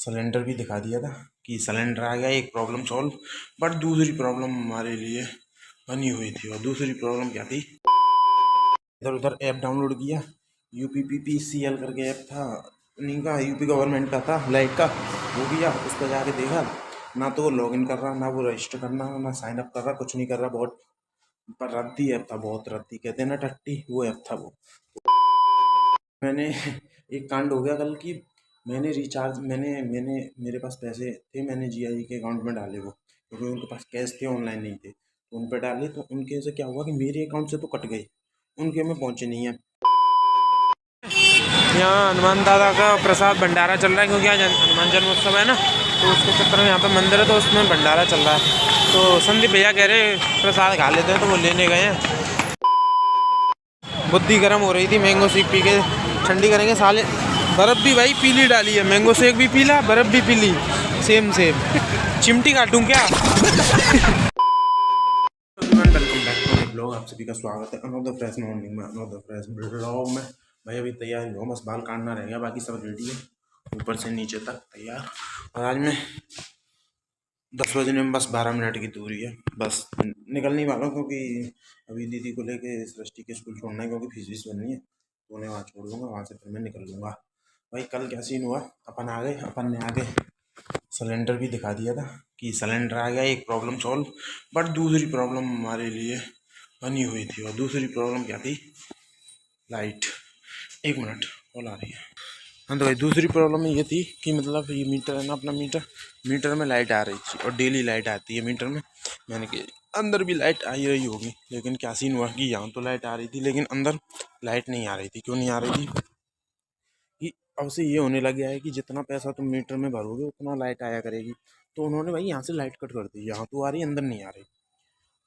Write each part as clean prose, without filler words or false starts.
Cylinder भी दिखा दिया था कि सिलेंडर आ गया, एक प्रॉब्लम सॉल्व। बट दूसरी प्रॉब्लम हमारे लिए बनी हुई थी, और दूसरी प्रॉब्लम क्या थी, इधर उधर ऐप डाउनलोड किया, UPPCL करके ऐप था उन्हीं का, यूपी गवर्नमेंट का था, लाइट का। वो किया, उस पर जाके देखा, ना तो वो लॉगिन कर रहा, ना वो रजिस्टर करना, ना साइन अप कर रहा, कुछ नहीं कर रहा। बहुत पर रद्दी ऐप था, बहुत रद्दी, कहते हैं ना टट्टी, वो ऐप था वो। मैंने एक कांड हो गया कल की, मैंने रिचार्ज मैंने मैंने मेरे पास पैसे थे, मैंने GI के अकाउंट में डाले वो, क्योंकि उनके पास कैश थे, ऑनलाइन नहीं थे, तो उन पर डाले। तो उनके से क्या हुआ कि मेरे अकाउंट से तो कट गए, उनके में पहुँचे नहीं है। यहाँ हनुमान दादा का प्रसाद भंडारा चल रहा है, क्योंकि आज हनुमान जन्मोत्सव है ना, तो उसके चक्कर में यहाँ पे मंदिर है, तो उसमें भंडारा चल रहा है। तो संदीप भैया कह रहे प्रसाद खा लेते हैं, तो वो लेने गए हैं। बुद्धि गर्म हो रही थी, मैंगो शेक पी के ठंडी करेंगे साले। बर्फ़ भी भाई पीली डाली है, मैंगो शेक भी पीला, बर्फ़ भी पीली, सेम सेम। चिमटी काटूं क्या? Welcome back to my blog, आप सभी का स्वागत है अनदर फ्रेश मॉर्निंग में, अनदर फ्रेश ब्लॉग में। भाई अभी तैयार हुआ, बस बाल काटना रह गया, बाकी सब रेडी है, ऊपर से नीचे तक तैयार। और आज मैं 10 बजने में बस 12 मिनट की दूरी है, बस निकलने वाला हूँ, क्योंकि अभी दीदी को लेके सृष्टि के स्कूल छोड़ना है, क्योंकि फीस भरनी है, तो उन्हें वहाँ छोड़ दूँगा, वहाँ से फिर मैं निकल लूँगा। भाई कल क्या सीन हुआ, अपन ने आगे सिलेंडर भी दिखा दिया था कि सिलेंडर आ गया, एक प्रॉब्लम सॉल्व। बट दूसरी प्रॉब्लम हमारे लिए बनी हुई थी, और दूसरी प्रॉब्लम क्या थी, लाइट। एक मिनट, कॉल आ रही है। हाँ तो भाई दूसरी प्रॉब्लम ये थी कि मतलब ये मीटर है ना, अपना मीटर में लाइट आ रही थी, और डेली लाइट आती है मीटर में। मैंने कि अंदर भी लाइट आ ही रही होगी, लेकिन क्या सीन हुआ कि यहाँ तो लाइट आ रही थी, लेकिन अंदर लाइट नहीं आ रही थी। क्यों नहीं आ रही थी कि अब से ये होने लग गया है कि जितना पैसा तुम मीटर में भरोगे उतना लाइट आया करेगी। तो उन्होंने भाई यहाँ से लाइट कट कर दी, यहाँ तो आ रही, अंदर नहीं आ रही।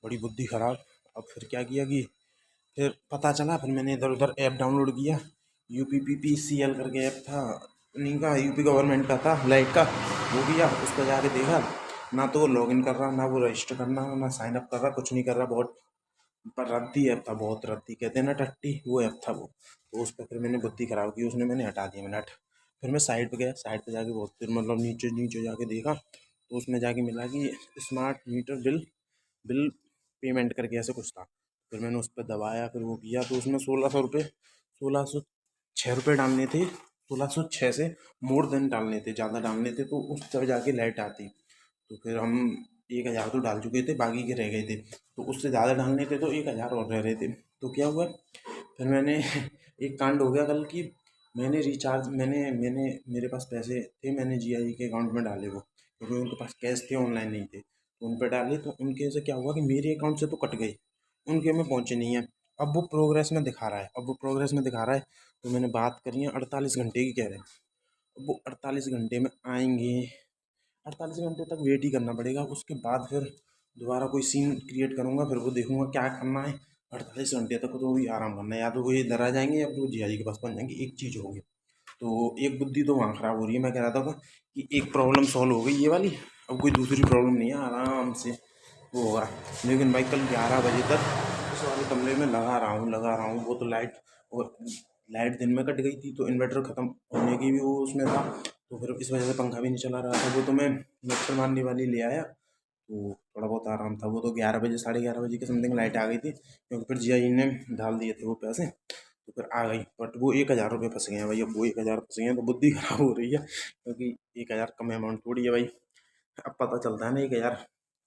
बड़ी बुद्धि खराब। अब फिर क्या किया कि फिर पता चला, फिर मैंने इधर उधर ऐप डाउनलोड किया, UPPCL करके ऐप था उन्हीं का, यूपी गवर्नमेंट का था, लाइट का। वो किया, उस पर जाके देखा, ना तो वो लॉगिन कर रहा, ना वो रजिस्टर करना, ना साइन अप कर रहा, कुछ नहीं कर रहा। बहुत पर रद्दी ऐप था, बहुत रद्दी, कहते हैं ना टट्टी, वो ऐप था वो। तो उस पर फिर मैंने बुद्धि खराब की, उसने मैंने हटा दिया, मैंने फिर मैं साइड पे गया, साइड पे जाके बहुत देर मतलब नीचे नीचे जाके देखा, तो उसमें जाके मिला कि smart meter bill bill payment करके ऐसे कुछ था। फिर मैंने उस पर दबाया, फिर वो किया, तो उसमें 1600 रुपये, 1606 रुपये डालने थे, 1606 से मोर देन डालने थे, ज़्यादा डालने थे, तो उस तरह जाके लाइट आती। तो फिर हम 1000 तो डाल चुके थे, बाकी के रह गए थे, तो उससे ज़्यादा डालने थे, तो 1000 और रह रहे थे। तो क्या हुआ, फिर मैंने एक कांड हो गया कल की, मैंने रिचार्ज मैंने मैंने मेरे पास पैसे थे, मैंने GI के अकाउंट में डाले वो, क्योंकि उनके पास कैश थे, ऑनलाइन नहीं थे, तो उन पर डाले। तो उनके से क्या हुआ कि मेरे अकाउंट से तो कट गए, उनके में पहुँचे नहीं है। अब वो प्रोग्रेस में दिखा रहा है, तो मैंने बात करी है, 48 घंटे की कह रहे हैं। अब वो 48 घंटे में आएंगे, 48 घंटे तक वेट ही करना पड़ेगा, उसके बाद फिर दोबारा कोई सीन क्रिएट करूँगा, फिर वो देखूँगा क्या करना है। 48 घंटे तक तो भी आराम करना है, या तो वो ये इधर आ जाएंगे, या फिर वो GI के पास पहुँच जाएंगे, एक चीज़ होगी। तो एक बुद्धि तो वहाँ ख़राब हो रही है। मैं कह रहा था कि एक प्रॉब्लम सॉल्व हो गई ये वाली, अब कोई दूसरी प्रॉब्लम नहीं है, आराम से वो होगा। लेकिन भाई कल 11 बजे तक इस वाले कमरे में लगा रहा हूँ। वो तो लाइट दिन में कट गई थी, तो इन्वर्टर ख़त्म होने की भी वो उसमें था, तो फिर इस वजह से पंखा भी नहीं चला रहा था। वो तो मैं मच्छर मारने वाली ले आया, तो थोड़ा बहुत आराम था। वो तो 11 बजे, 11:30 बजे के समथिंग लाइट आ गई थी, क्योंकि फिर GI ने डाल दिए थे वो पैसे, तो फिर आ गई। बट वो 1000 रुपये फंस गए हैं भाई, अब वो 1000 फंस गए हैं, तो बुद्धि खराब हो रही है, क्योंकि 1000 कम अमाउंट थोड़ी है भाई। अब पता चलता है ना 1000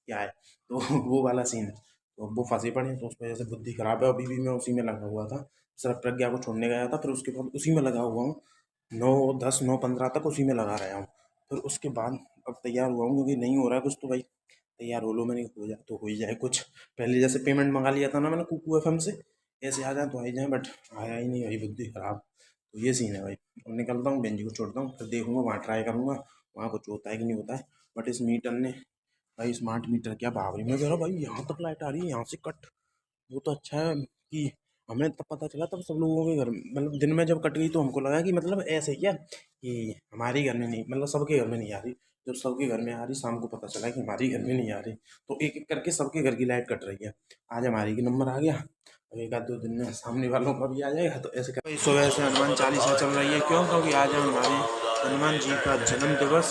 क्या है, तो वो वाला सीन है। तो अब वो फंसे पड़े हैं, तो उस वजह से बुद्धि खराब है। अभी भी मैं उसी में लगा हुआ था, सिर्फ प्रज्ञा को छोड़ने गया था, फिर उसके बाद उसी में लगा हुआ हूँ, 9:10 9:15 तक उसी में लगा रहा हूँ। फिर उसके बाद अब तैयार हुआ हूँ, क्योंकि नहीं हो रहा है कुछ, तो भाई तैयार हो लो, मैंने हो जाए तो हो ही जाए कुछ। पहले जैसे पेमेंट मंगा लिया था ना मैंने कुकू FM से, ऐसे आ जाए तो आ ही जाए, बट आया ही नहीं भाई, बुद्धि खराब। तो ये सीन है भाई। अब निकलता हूँ, बेंजी को छोड़ता हूँ, फिर देखूंगा, वहाँ ट्राई करूँगा, वहाँ कुछ होता है कि नहीं होता है। बट इस मीटर ने भाई, स्मार्ट मीटर क्या बावरी, मैं कह रहा भाई यहाँ तक लाइट आ रही है, यहाँ से कट। वो तो अच्छा है कि हमें तब पता चला, तब सब लोगों के घर मतलब दिन में जब कट गई, तो हमको लगा कि मतलब ऐसे क्या कि हमारे घर में नहीं, मतलब सबके घर में नहीं आ रही। जब सबके घर में आ रही, शाम को पता चला कि हमारी घर में नहीं आ रही, तो एक एक करके सबके घर की लाइट कट रही है। आज हमारी की नंबर आ गया, अब 1 आध 2 दिन में सामने वालों का भी आ जाएगा, तो ऐसे कर सुबह से हनुमान चालीसा चल रही है। क्यों? क्योंकि आज है हमारी हनुमान जी का जन्म दिवस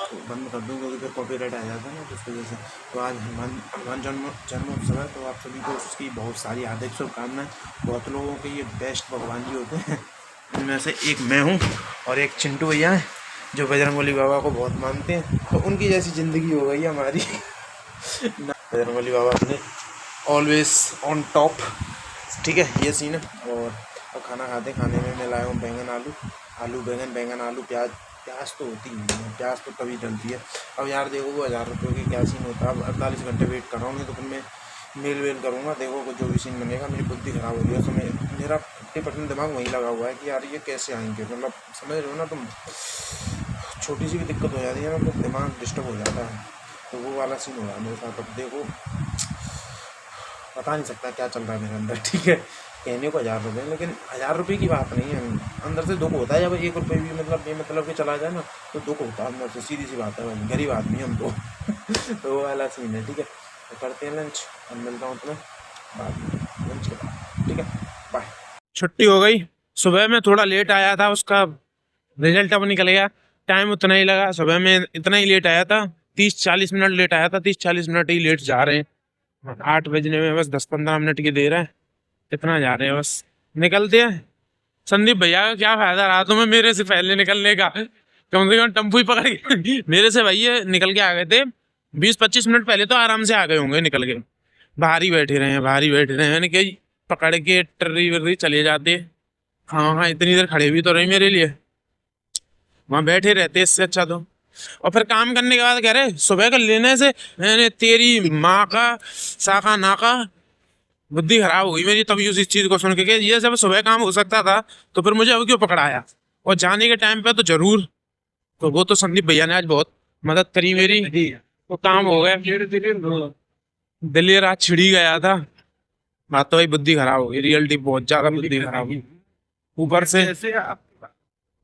तो बंद कर दूँ क्योंकि फिर कॉपीराइट आ जाता है ना, तो इस वजह से। तो आज हनुमान जन्मोत्सव है, तो आप सभी को उसकी बहुत सारी हार्दिक शुभकामनाएं। बहुत लोगों के ये बेस्ट भगवान जी होते हैं, इनमें से एक मैं हूँ और एक चिंटू भैया हैं जो बजरंगबली बाबा को बहुत मानते हैं। तो उनकी जैसी ज़िंदगी हो गई हमारी। बजरंगबली बाबा अपने ऑलवेज ऑन टॉप, ठीक है, ये सीन है। और अब खाना खाते, खाने में मैं लाया हूँ बैंगन आलू बैंगन आलू प्याज तो होती ही नहीं है, प्याज तो तभी डलती है। अब यार देखो वो 1000 रुपये की क्या सीन होता है। अब 48 घंटे वेट कर रहा हूँ, नहीं तो फिर मैं मेल करूँगा। देखो जो भी सीन बनेगा, मेरी बुद्धि ख़राब हो रही है। समय मेरा 50% दिमाग वहीं लगा हुआ है कि यार ये कैसे आएंगे, मतलब समझ रहे हो ना तुम। छोटी सी भी दिक्कत हो जाती है ना तो दिमाग डिस्टर्ब हो जाता है, तो वो वाला सीन हो रहा है मेरे साथ। अब देखो बता नहीं सकता क्या चल रहा है मेरे अंदर, ठीक है। कहने को 1000 रुपये, लेकिन 1000 रुपये की बात नहीं है। अंदर से दुख होता है जब 1 रुपये भी मतलब बेमतलब के चला जाए ना, तो दुख होता है अंदर से, सीधी सी बात है। गरीब आदमी हम तो। तो वो वाला सीन है, ठीक है। तो करते हैं लंच और मिलता हूँ तुम्हें बाद में लंच के बाद, ठीक है, बाय। छुट्टी हो गई, सुबह में थोड़ा लेट आया था, उसका रिजल्ट अब निकल गया। टाइम उतना ही लगा, सुबह में इतना ही लेट आया था, 30-40 मिनट लेट आया था, 30-40 मिनट ही लेट जा रहे हैं। 8 बजने में बस 10-15 मिनट की देर है, इतना जा रहे हैं बस। निकलते हैं। संदीप भैया का क्या फायदा रहा तुम्हें मेरे से पहले निकलने का, कम से कम टेम्पो ही पकड़ के मेरे से भैया निकल के आ गए थे। 20-25 मिनट पहले तो आराम से आ गए होंगे निकल के। बाहर ही बैठे रहे हैं मैंने कही पकड़ के टर्री वर्री चले जाते। हाँ इतनी देर खड़े भी तो रहे मेरे लिए, वहाँ बैठे रहते इससे अच्छा तो। और फिर काम करने के बाद कह रहे सुबह का लेने से मैंने तेरी माँ का साका नाका, बुद्धि खराब हो गई मेरी तभी उस चीज को सुन के कि ये जब सुबह काम हो सकता था तो फिर मुझे अब क्यों पकड़ाया। और जाने के टाइम पे तो जरूर, तो वो तो संदीप भैया ने आज बहुत मदद करी मेरी, तो काम हो गया। दिल्ली रात छिड़ी गया था, बात तो भाई बुद्धि खराब हो गई, रियलिटी बहुत ज्यादा बुद्धि खराब हुई।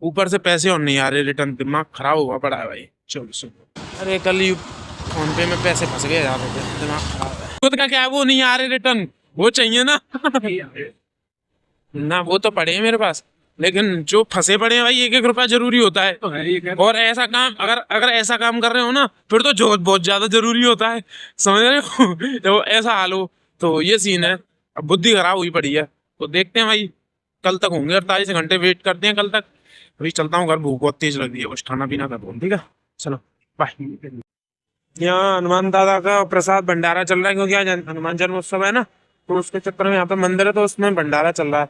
ऊपर से पैसे और नहीं आ रहे रिटर्न, दिमाग खराब हुआ पड़ा है भाई। चलो सुनो, अरे कल ही फोन पे में पैसे फंस गए 1000 रुपये, दिमाग खराब है। खुद का क्या है, वो नहीं आ रहे रिटर्न, वो चाहिए ना। ना वो तो पड़े हैं मेरे पास, लेकिन जो फंसे पड़े हैं भाई 1-1 रुपया जरूरी होता है। और ऐसा काम अगर ऐसा काम कर रहे हो ना फिर तो जो बहुत ज्यादा जरूरी होता है, समझ रहे हो। तो ऐसा हाल हो, तो ये सीन है। अब बुद्धि खराब हुई पड़ी है, तो देखते हैं भाई कल तक होंगे। 48 घंटे वेट करते हैं कल तक। अभी चलता हूँ घर, भूख बहुत तेज लग रही है, कुछ खाना पीना कर दूँ, ठीक है, चलो बाय। यहाँ हनुमान दादा का प्रसाद भंडारा चल रहा है, क्योंकि आज हनुमान जन्मोत्सव है ना, तो उसके चक्कर में यहाँ पे मंदिर है तो उसमें भंडारा चल रहा है।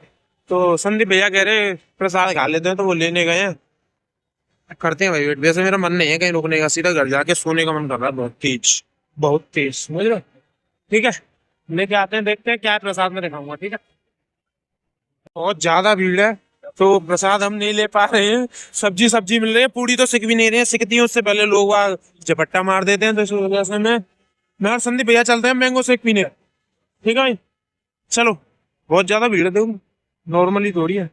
तो संदीप भैया कह रहे प्रसाद खा लेते हैं, तो वो लेने गए हैं, करते हैं भाई वेट। वैसे मेरा मन नहीं है कहीं रुकने का, सीधा घर जाके सोने का मन कर रहा है, बहुत तेज समझ रहे हो। ठीक है, लेके आते हैं, देखते हैं क्या प्रसाद में दिखाऊंगा, ठीक है। बहुत ज्यादा भीड़ है तो प्रसाद हम नहीं ले पा रहे हैं। सब्जी मिल रही है, पूरी तो सिक भी नहीं रही है, सिकती है उससे पहले लोग वहाँ झपट्टा मार देते हैं। तो इस वजह से मैं और संदीप भैया चलते हैं मैंगो शेक पीने, ठीक है भाई, चलो। बहुत ज्यादा भीड़ है, देखो नॉर्मली थोड़ी है।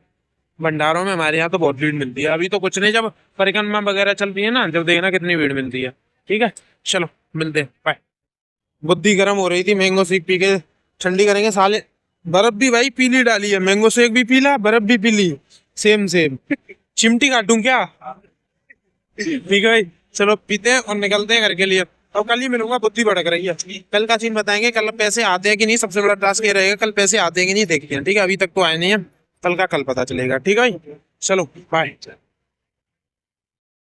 भंडारों में हमारे यहाँ तो बहुत भीड़ मिलती है, अभी तो कुछ नहीं, जब परिक्रमा वगैरह चलती है ना, जब देखना कितनी भीड़ मिलती है, ठीक है, चलो मिलते हैं, बाय। बुद्धि गर्म हो रही थी, मैंगो शेक पी के ठंडी करेंगे साले। बर्फ भी भाई पीली डाली है, मैंगो शेक भी पीला, बर्फ भी पीली, सेम चिमटी काटूं क्या। ठीक है भाई, चलो पीते हैं और निकलते हैं घर के लिए। और कल ही मिलूंगा, बुद्धि भड़क रही है। कल का सीन बताएंगे, कल पैसे आते हैं कि नहीं, सबसे बड़ा टास्क ये रहेगा, कल पैसे आते हैं कि नहीं देखते हैं, ठीक है। अभी तक तो आए नहीं है, कल का कल पता चलेगा, ठीक है भाई, चलो बाय।